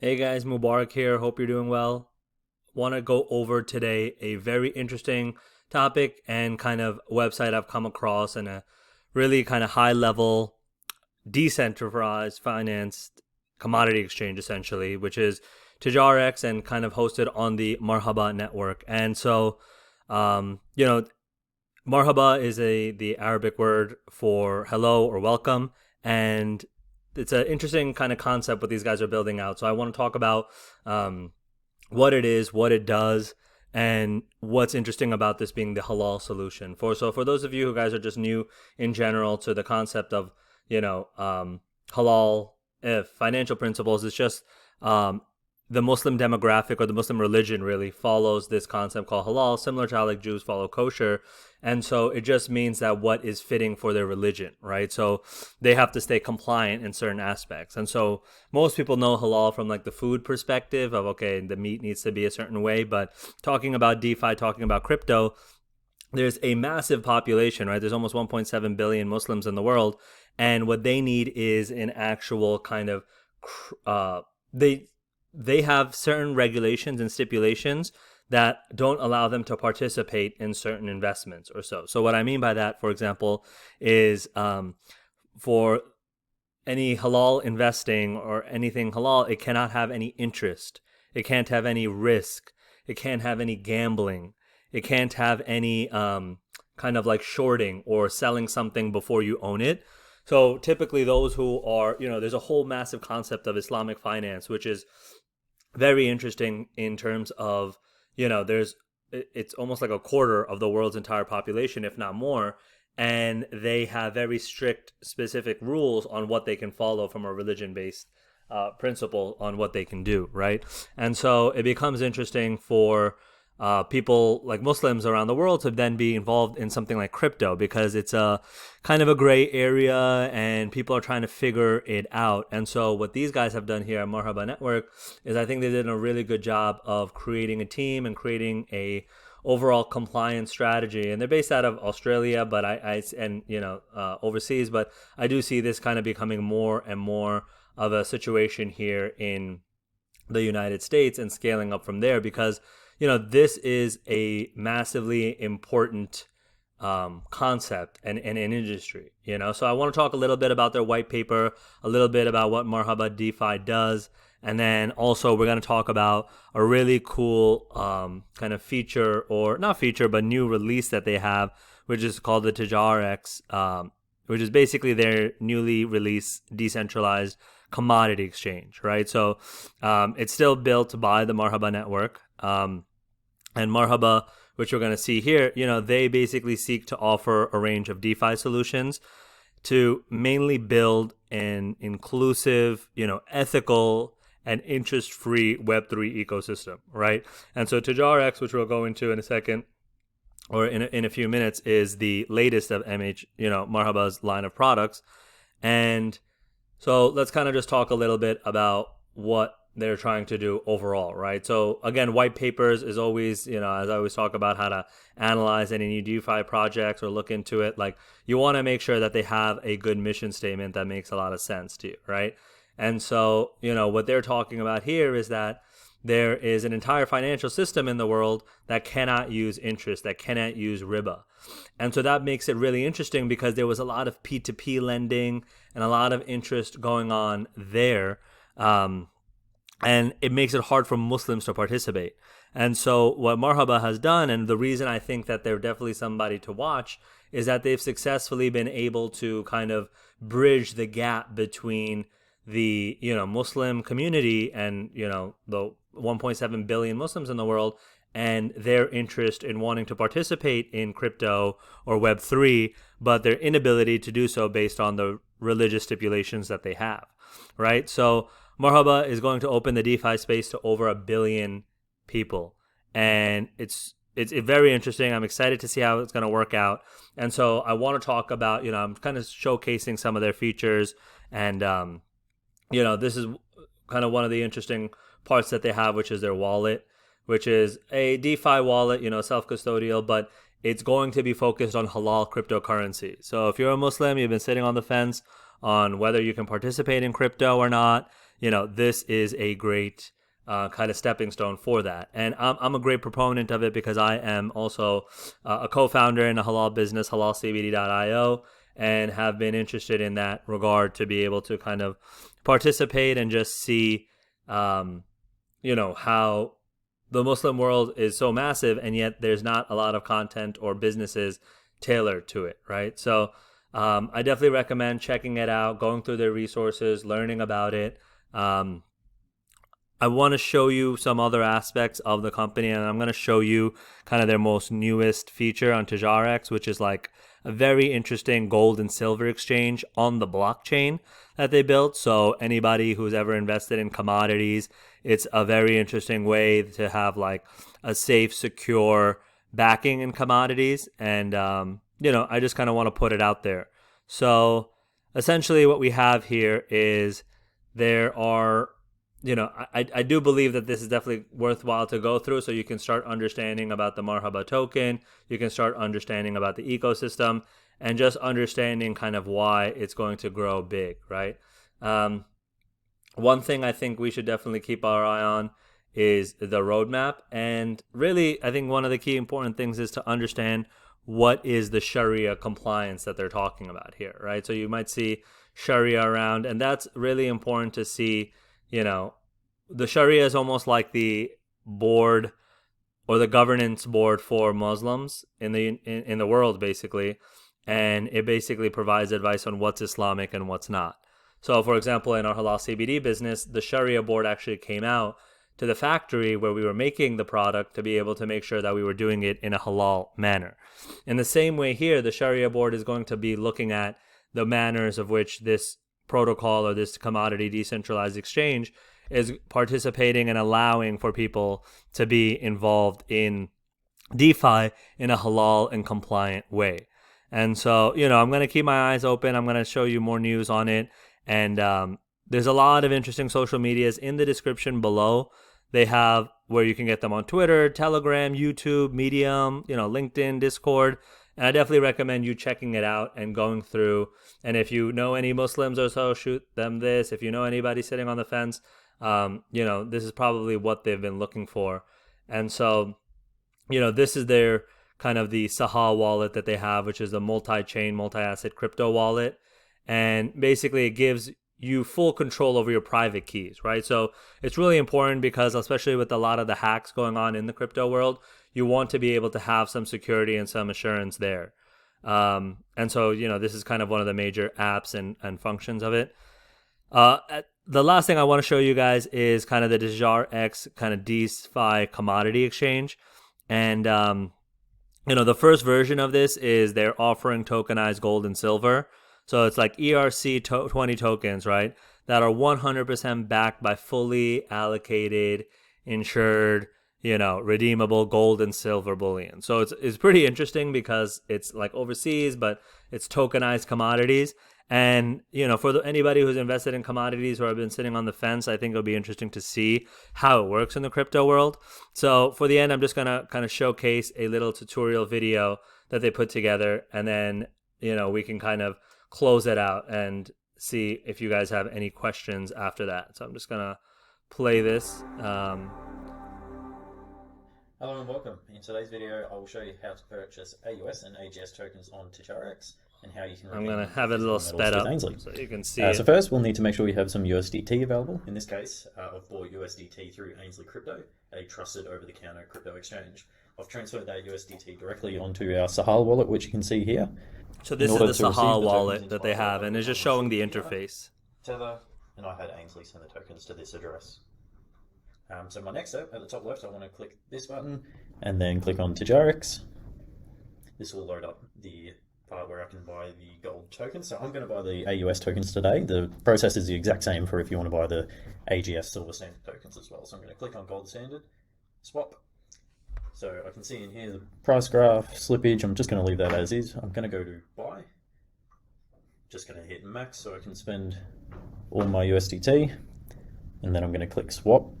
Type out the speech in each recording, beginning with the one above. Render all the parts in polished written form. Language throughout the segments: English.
Hey guys, Mubarak here. Hope you're doing well. Want to go over today a very interesting topic and kind of website I've come across and a really kind of high level decentralized financed commodity exchange essentially, which is Dejar X and kind of hosted on the Marhaba Network. And so, um, you know, Marhaba is the Arabic word for hello or welcome, and it's an interesting kind of concept what these guys are building out. So I want to talk about um, what it is, what it does, and what's interesting about this being the halal solution. For those of you who guys are just new in general to the concept of halal if financial principles, it's just um, the Muslim demographic or the Muslim religion really follows this concept called halal, similar to how like Jews follow kosher. And so it just means that what is fitting for their religion, right? So they have to stay compliant in certain aspects. And so most people know halal from like the food perspective of, okay, the meat needs to be a certain way. But talking about DeFi, talking about crypto, there's a massive population, right? There's almost 1.7 billion Muslims in the world. And what they need is an actual kind of, they they have certain regulations and stipulations that don't allow them to participate in certain investments or so. So what I mean by that, for example, is for any halal investing or anything halal, it cannot have any interest. It can't have any risk. It can't have any gambling. It can't have any kind of like shorting or selling something before you own it. So typically those who are, there's a whole massive concept of Islamic finance, which is very interesting in terms of, it's almost like a quarter of the world's entire population, if not more. And they have very strict, specific rules on what they can follow from a religion based principle on what they can do, right? And so it becomes interesting for people like Muslims around the world to then be involved in something like crypto because it's a kind of a gray area and people are trying to figure it out. And so what these guys have done here at Marhaba Network is I think they did a really good job of creating a team and creating a overall compliance strategy. And they're based out of Australia, but overseas. But I do see this kind of becoming more and more of a situation here in the United States and scaling up from there because this is a massively important concept and an industry, So I want to talk a little bit about their white paper, a little bit about what Marhaba DeFi does, and then also we're going to talk about a really cool kind of feature, or not feature, but new release that they have, which is called the Dejar X, which is basically their newly released decentralized commodity exchange, right? So it's still built by the Marhaba Network. And Marhaba, which we're going to see here, they basically seek to offer a range of DeFi solutions to mainly build an inclusive, ethical and interest-free Web3 ecosystem, right? And so Dejar X, which we'll go into in a second, or in a few minutes, is the latest of Marhaba's line of products. And so let's kind of just talk a little bit about what they're trying to do overall, right? So again, white papers is always, as I always talk about how to analyze any new DeFi projects or look into it, like you want to make sure that they have a good mission statement that makes a lot of sense to you, right? And so, what they're talking about here is that there is an entire financial system in the world that cannot use interest, that cannot use riba. And so that makes it really interesting because there was a lot of P2P lending and a lot of interest going on there. And it makes it hard for Muslims to participate. And so what Marhaba has done, and the reason I think that they're definitely somebody to watch, is that they've successfully been able to kind of bridge the gap between the, Muslim community and, the 1.7 billion Muslims in the world and their interest in wanting to participate in crypto or Web3, but their inability to do so based on the religious stipulations that they have, right? So Marhaba is going to open the DeFi space to over 1 billion people. And it's very interesting. I'm excited to see how it's going to work out. And so I want to talk about, I'm kind of showcasing some of their features. And, this is kind of one of the interesting parts that they have, which is their wallet, which is a DeFi wallet, self-custodial, but it's going to be focused on halal cryptocurrency. So if you're a Muslim, you've been sitting on the fence on whether you can participate in crypto or not, this is a great kind of stepping stone for that. And I'm a great proponent of it because I am also a co-founder in a halal business, Halal CBDio, and have been interested in that regard to be able to kind of participate and just see, how the Muslim world is so massive, and yet there's not a lot of content or businesses tailored to it, right? So I definitely recommend checking it out, going through their resources, learning about it. I want to show you some other aspects of the company, and I'm going to show you kind of their most newest feature on Dejar X, which is like a very interesting gold and silver exchange on the blockchain that they built. So anybody who's ever invested in commodities, it's a very interesting way to have like a safe, secure backing in commodities. And, I just kind of want to put it out there. So essentially what we have here is there are, I do believe that this is definitely worthwhile to go through so you can start understanding about the Marhaba token, you can start understanding about the ecosystem, and just understanding kind of why it's going to grow big, right? One thing I think we should definitely keep our eye on is the roadmap. And really, I think one of the key important things is to understand what is the Sharia compliance that they're talking about here, right? So you might see Sharia around, and that's really important to see. The Sharia is almost like the board or the governance board for Muslims in the world, basically. And it basically provides advice on what's Islamic and what's not. So, for example, in our Halal CBD business, the Sharia board actually came out to the factory where we were making the product to be able to make sure that we were doing it in a halal manner. In the same way here, the Sharia board is going to be looking at the manners of which this protocol or this commodity decentralized exchange is participating and allowing for people to be involved in DeFi in a halal and compliant way. And so, I'm going to keep my eyes open. I'm going to show you more news on it. And there's a lot of interesting social medias in the description below. They have where you can get them on Twitter, Telegram, YouTube, Medium, LinkedIn, Discord. And I definitely recommend you checking it out and going through. And if you know any Muslims or so, shoot them this. If you know anybody sitting on the fence, this is probably what they've been looking for. And so, this is their kind of the Halal wallet that they have, which is a multi-chain, multi-asset crypto wallet. And basically it gives you full control over your private keys, right? So it's really important because especially with a lot of the hacks going on in the crypto world, you want to be able to have some security and some assurance there. And so, this is kind of one of the major apps and functions of it. The last thing I want to show you guys is kind of the Dejar X kind of DeFi commodity exchange. And, the first version of this is they're offering tokenized gold and silver. So it's like ERC20 tokens, right? That are 100% backed by fully allocated, insured, redeemable gold and silver bullion. So it's pretty interesting because it's like overseas, but it's tokenized commodities. And, for anybody who's invested in commodities or have been sitting on the fence, I think it'll be interesting to see how it works in the crypto world. So for the end, I'm just going to kind of showcase a little tutorial video that they put together. And then, we can kind of close it out and see if you guys have any questions after that. So I'm just going to play this. Hello and welcome. In today's video, I will show you how to purchase AUS and AGS tokens on Dejar X and how you can. I'm going to have it a little sped up so you can see it. So first, we'll need to make sure we have some USDT available. In this case, I've bought USDT through Ainsley Crypto, a trusted over-the-counter crypto exchange. I've transferred that USDT directly onto our Halal wallet, which you can see here. So this is the Halal wallet that they have, and it's just showing the interface. Tether, and I had Ainsley send the tokens to this address. So my next step, at the top left, I want to click this button and then click on Dejar X. This will load up the part where I can buy the gold tokens. So I'm going to buy the AUS tokens today. The process is the exact same for if you want to buy the AGS silver standard tokens as well. So I'm going to click on gold standard, swap. So I can see in here the price graph, slippage. I'm just going to leave that as is. I'm going to go to buy. Just going to hit max so I can spend all my USDT. And then I'm going to click swap.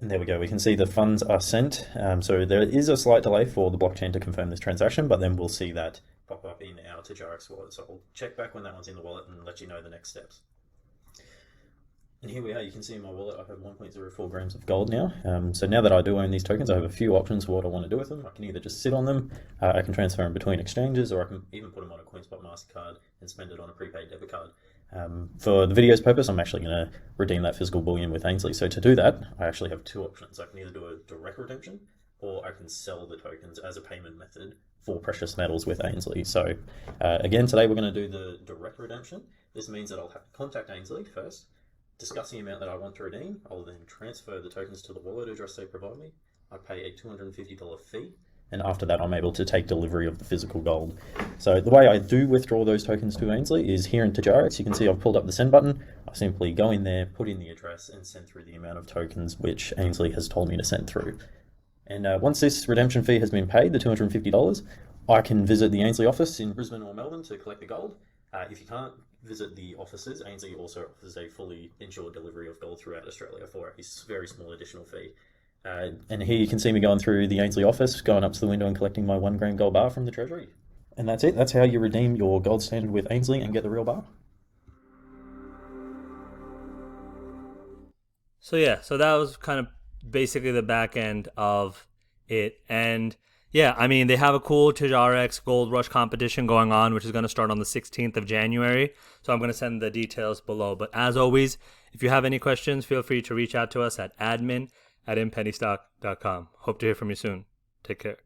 And there we go, we can see the funds are sent. So there is a slight delay for the blockchain to confirm this transaction, but then we'll see that pop up in our Dejar X wallet. So I'll check back when that one's in the wallet and let you know the next steps. And here we are. You can see in my wallet I have 1.04 grams of gold now. So now that I do own these tokens, I have a few options for what I want to do with them. I can either just sit on them, I can transfer them between exchanges, or I can even put them on a CoinSpot MasterCard and spend it on a prepaid debit card. For the video's purpose, I'm actually going to redeem that physical bullion with Ainsley. So to do that, I actually have two options. I can either do a direct redemption, or I can sell the tokens as a payment method for precious metals with Ainsley. So again, today we're going to do the direct redemption. This means that I'll have to contact Ainsley first, discuss the amount that I want to redeem. I'll then transfer the tokens to the wallet address they provide me. I pay a $250 fee, and after that I'm able to take delivery of the physical gold. So the way I do withdraw those tokens to Ainsley is here in Dejar X. You can see I've pulled up the send button. I simply go in there, put in the address, and send through the amount of tokens which Ainsley has told me to send through. And once this redemption fee has been paid, the $250, I can visit the Ainsley office in Brisbane or Melbourne to collect the gold. If you can't visit the offices, Ainsley also offers a fully insured delivery of gold throughout Australia for a very small additional fee. And here you can see me going through the Ainsley office, going up to the window and collecting my 1 gram gold bar from the treasury. And that's it. That's how you redeem your gold standard with Ainsley and get the real bar. So yeah, so that was kind of basically the back end of it. And yeah, I mean, they have a cool Dejar X Gold Rush competition going on, which is going to start on the 16th of January. So I'm going to send the details below. But as always, if you have any questions, feel free to reach out to us at admin@inpennystock.com. Hope to hear from you soon. Take care.